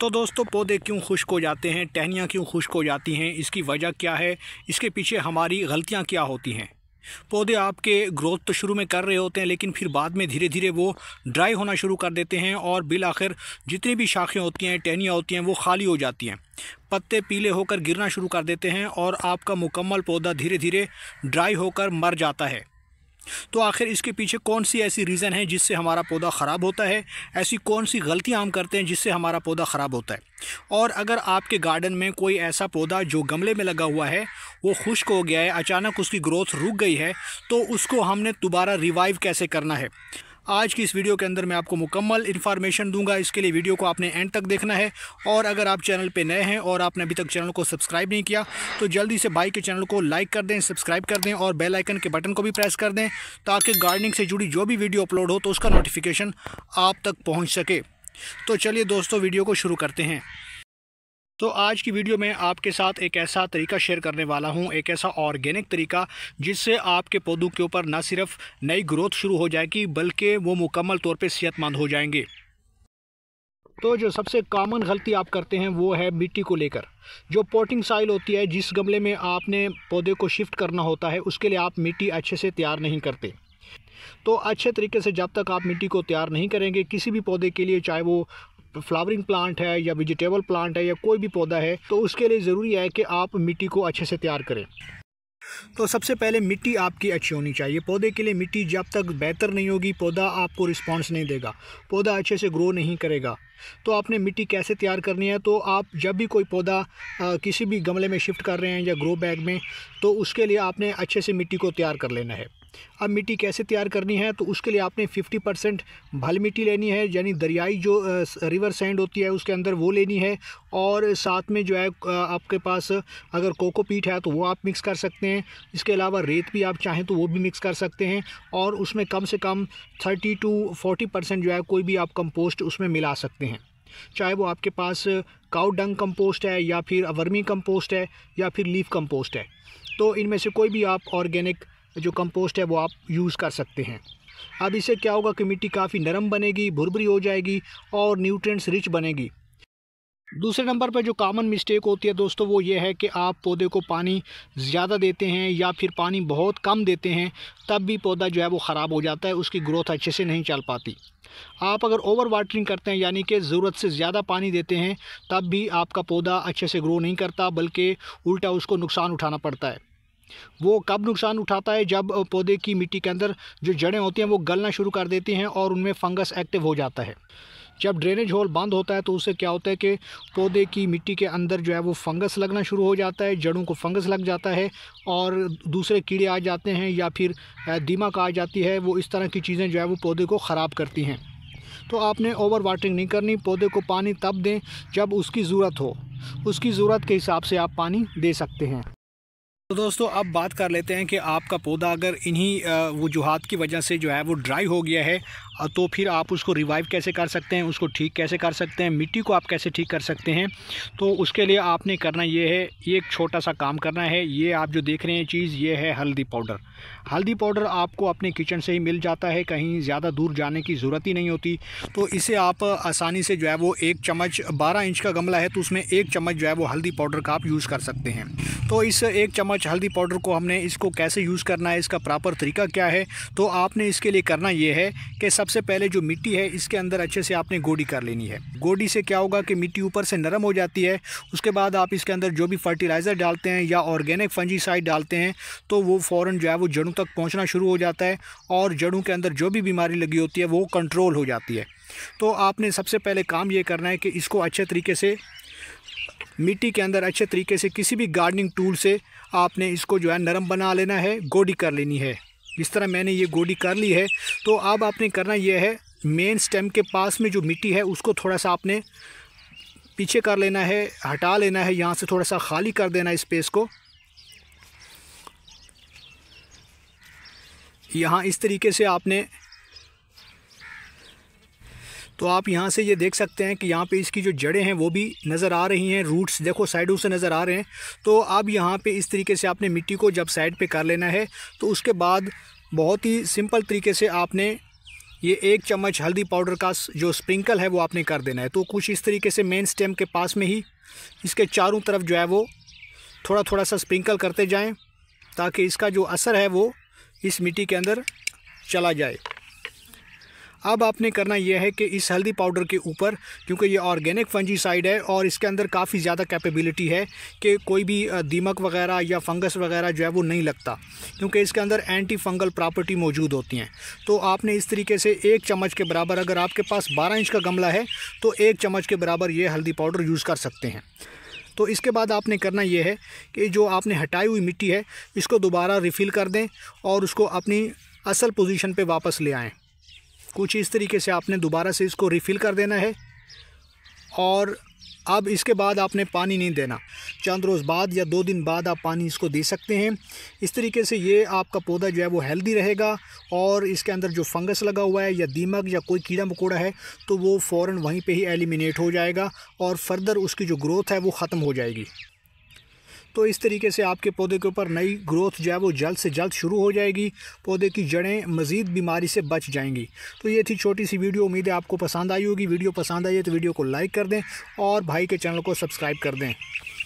तो दोस्तों, पौधे क्यों खुश्क हो जाते हैं, टहनियाँ क्यों खुश्क हो जाती हैं, इसकी वजह क्या है, इसके पीछे हमारी गलतियाँ क्या होती हैं। पौधे आपके ग्रोथ तो शुरू में कर रहे होते हैं, लेकिन फिर बाद में धीरे धीरे वो ड्राई होना शुरू कर देते हैं और बिल आखिर जितनी भी शाखें होती हैं, टहनियाँ होती हैं, वो खाली हो जाती हैं। पत्ते पीले होकर गिरना शुरू कर देते हैं और आपका मुकम्मल पौधा धीरे धीरे ड्राई होकर मर जाता है। तो आखिर इसके पीछे कौन सी ऐसी रीज़न है जिससे हमारा पौधा ख़राब होता है, ऐसी कौन सी गलतियां हम करते हैं जिससे हमारा पौधा ख़राब होता है। और अगर आपके गार्डन में कोई ऐसा पौधा जो गमले में लगा हुआ है वो खुश्क हो गया है, अचानक उसकी ग्रोथ रुक गई है, तो उसको हमने दोबारा रिवाइव कैसे करना है, आज की इस वीडियो के अंदर मैं आपको मुकम्मल इन्फॉर्मेशन दूंगा। इसके लिए वीडियो को आपने एंड तक देखना है। और अगर आप चैनल पे नए हैं और आपने अभी तक चैनल को सब्सक्राइब नहीं किया तो जल्दी से भाई के चैनल को लाइक कर दें, सब्सक्राइब कर दें और बेल आइकन के बटन को भी प्रेस कर दें, ताकि गार्डनिंग से जुड़ी जो भी वीडियो अपलोड हो तो उसका नोटिफिकेशन आप तक पहुँच सके। तो चलिए दोस्तों, वीडियो को शुरू करते हैं। तो आज की वीडियो में आपके साथ एक ऐसा तरीका शेयर करने वाला हूं, एक ऐसा ऑर्गेनिक तरीका जिससे आपके पौधों के ऊपर न सिर्फ नई ग्रोथ शुरू हो जाएगी बल्कि वो मुकम्मल तौर पे सेहतमंद हो जाएंगे। तो जो सबसे कॉमन गलती आप करते हैं वो है मिट्टी को लेकर। जो पॉटिंग साइल होती है, जिस गमले में आपने पौधे को शिफ्ट करना होता है, उसके लिए आप मिट्टी अच्छे से तैयार नहीं करते। तो अच्छे तरीके से जब तक आप मिट्टी को तैयार नहीं करेंगे किसी भी पौधे के लिए, चाहे वो फ्लावरिंग प्लांट है या वेजिटेबल प्लांट है या कोई भी पौधा है, तो उसके लिए ज़रूरी है कि आप मिट्टी को अच्छे से तैयार करें। तो सबसे पहले मिट्टी आपकी अच्छी होनी चाहिए। पौधे के लिए मिट्टी जब तक बेहतर नहीं होगी, पौधा आपको रिस्पांस नहीं देगा, पौधा अच्छे से ग्रो नहीं करेगा। तो आपने मिट्टी कैसे तैयार करनी है, तो आप जब भी कोई पौधा किसी भी गमले में शिफ्ट कर रहे हैं या ग्रो बैग में, तो उसके लिए आपने अच्छे से मिट्टी को तैयार कर लेना है। अब मिट्टी कैसे तैयार करनी है, तो उसके लिए आपने 50% भल मिट्टी लेनी है, यानी दरियाई जो रिवर सैंड होती है उसके अंदर वो लेनी है। और साथ में जो है आपके पास अगर कोकोपीट है तो वो आप मिक्स कर सकते हैं। इसके अलावा रेत भी आप चाहें तो वो भी मिक्स कर सकते हैं। और उसमें कम से कम 30 to 40% जो है कोई भी आप कंपोस्ट उसमें मिला सकते हैं, चाहे वो आपके पास काउ डंग कंपोस्ट है या फिर वर्मी कंपोस्ट है या फिर लीफ कंपोस्ट है। तो इनमें से कोई भी आप ऑर्गेनिक जो कंपोस्ट है वो आप यूज़ कर सकते हैं। अब इससे क्या होगा कि मिट्टी काफ़ी नरम बनेगी, भुरभुरी हो जाएगी और न्यूट्रिएंट्स रिच बनेगी। दूसरे नंबर पर जो कॉमन मिस्टेक होती है दोस्तों, वो ये है कि आप पौधे को पानी ज़्यादा देते हैं या फिर पानी बहुत कम देते हैं, तब भी पौधा जो है वो ख़राब हो जाता है, उसकी ग्रोथ अच्छे से नहीं चल पाती। आप अगर ओवर वाटरिंग करते हैं, यानी कि ज़रूरत से ज़्यादा पानी देते हैं, तब भी आपका पौधा अच्छे से ग्रो नहीं करता, बल्कि उल्टा उसको नुकसान उठाना पड़ता है। वो कब नुकसान उठाता है, जब पौधे की मिट्टी के अंदर जो जड़ें होती हैं वो गलना शुरू कर देती हैं और उनमें फंगस एक्टिव हो जाता है। जब ड्रेनेज होल बंद होता है तो उससे क्या होता है कि पौधे की मिट्टी के अंदर जो है वो फंगस लगना शुरू हो जाता है, जड़ों को फंगस लग जाता है और दूसरे कीड़े आ जाते हैं या फिर दीमक आ जाती है। वो इस तरह की चीज़ें जो है वो पौधे को ख़राब करती हैं। तो आपने ओवर वाटरिंग नहीं करनी, पौधे को पानी तब दें जब उसकी ज़रूरत हो, उसकी ज़रूरत के हिसाब से आप पानी दे सकते हैं। तो दोस्तों, अब बात कर लेते हैं कि आपका पौधा अगर इन्हीं वजूहात की वजह से जो है वो ड्राई हो गया है, तो फिर आप उसको रिवाइव कैसे कर सकते हैं, उसको ठीक कैसे कर सकते हैं, मिट्टी को आप कैसे ठीक कर सकते हैं। तो उसके लिए आपने करना ये है, एक छोटा सा काम करना है। ये आप जो देख रहे हैं चीज़, ये है हल्दी पाउडर। हल्दी पाउडर आपको अपने किचन से ही मिल जाता है, कहीं ज़्यादा दूर जाने की ज़रूरत ही नहीं होती। तो इसे आप आसानी से जो है वो 1 चम्मच, 12 इंच का गमला है तो उसमें 1 चम्मच जो है वो हल्दी पाउडर का आप यूज़ कर सकते हैं। तो इस 1 चम्मच हल्दी पाउडर को हमने इसको कैसे यूज़ करना है, इसका प्रॉपर तरीका क्या है, तो आपने इसके लिए करना ये है कि सबसे पहले जो मिट्टी है इसके अंदर अच्छे से आपने गोडी कर लेनी है। गोडी से क्या होगा कि मिट्टी ऊपर से नरम हो जाती है। उसके बाद आप इसके अंदर जो भी फर्टिलाइज़र डालते हैं या ऑर्गेनिक फंजीसाइड डालते हैं तो वो फ़ौरन जो है वो जड़ों तक पहुंचना शुरू हो जाता है और जड़ों के अंदर जो भी बीमारी लगी होती है वो कंट्रोल हो जाती है। तो आपने सबसे पहले काम ये करना है कि इसको अच्छे तरीके से मिट्टी के अंदर अच्छे तरीके से किसी भी गार्डनिंग टूल से आपने इसको जो है नरम बना लेना है, गोडी कर लेनी है। इस तरह मैंने ये गोडी कर ली है। तो अब आपने करना ये है, मेन स्टेम के पास में जो मिट्टी है उसको थोड़ा सा आपने पीछे कर लेना है, हटा लेना है, यहाँ से थोड़ा सा खाली कर देना है स्पेस को। यहाँ इस तरीके से आपने, तो आप यहाँ से ये देख सकते हैं कि यहाँ पे इसकी जो जड़ें हैं वो भी नज़र आ रही हैं, रूट्स देखो साइडों से नज़र आ रहे हैं। तो अब यहाँ पे इस तरीके से आपने मिट्टी को जब साइड पे कर लेना है तो उसके बाद बहुत ही सिंपल तरीके से आपने ये 1 चम्मच हल्दी पाउडर का जो स्प्रिंकल है वो आपने कर देना है। तो कुछ इस तरीके से मेन स्टेम के पास में ही इसके चारों तरफ जो है वो थोड़ा थोड़ा सा स्प्रिंकल करते जाएं, ताकि इसका जो असर है वो इस मिट्टी के अंदर चला जाए। अब आपने करना यह है कि इस हल्दी पाउडर के ऊपर, क्योंकि ये ऑर्गेनिक फंजीसाइड है और इसके अंदर काफ़ी ज़्यादा कैपेबिलिटी है कि कोई भी दीमक वगैरह या फंगस वगैरह जो है वो नहीं लगता, क्योंकि इसके अंदर एंटी फंगल प्रॉपर्टी मौजूद होती हैं। तो आपने इस तरीके से 1 चम्मच के बराबर, अगर आपके पास 12 इंच का गमला है तो 1 चम्मच के बराबर ये हल्दी पाउडर यूज़ कर सकते हैं। तो इसके बाद आपने करना यह है कि जो आपने हटाई हुई मिट्टी है इसको दोबारा रिफ़िल कर दें और उसको अपनी असल पोजीशन पे वापस ले आएं। कुछ इस तरीके से आपने दोबारा से इसको रिफ़िल कर देना है। और अब इसके बाद आपने पानी नहीं देना, चंद रोज़ बाद या 2 दिन बाद आप पानी इसको दे सकते हैं। इस तरीके से ये आपका पौधा जो है वो हेल्दी रहेगा और इसके अंदर जो फंगस लगा हुआ है या दीमक या कोई कीड़ा मकोड़ा है तो वो फ़ौरन वहीं पे ही एलिमिनेट हो जाएगा और फर्दर उसकी जो ग्रोथ है वो ख़त्म हो जाएगी। तो इस तरीके से आपके पौधे के ऊपर नई ग्रोथ जो है वो जल्द से जल्द शुरू हो जाएगी, पौधे की जड़ें मज़ीद बीमारी से बच जाएंगी। तो ये थी छोटी सी वीडियो, उम्मीद है आपको पसंद आई होगी। वीडियो पसंद आई है तो वीडियो को लाइक कर दें और भाई के चैनल को सब्सक्राइब कर दें।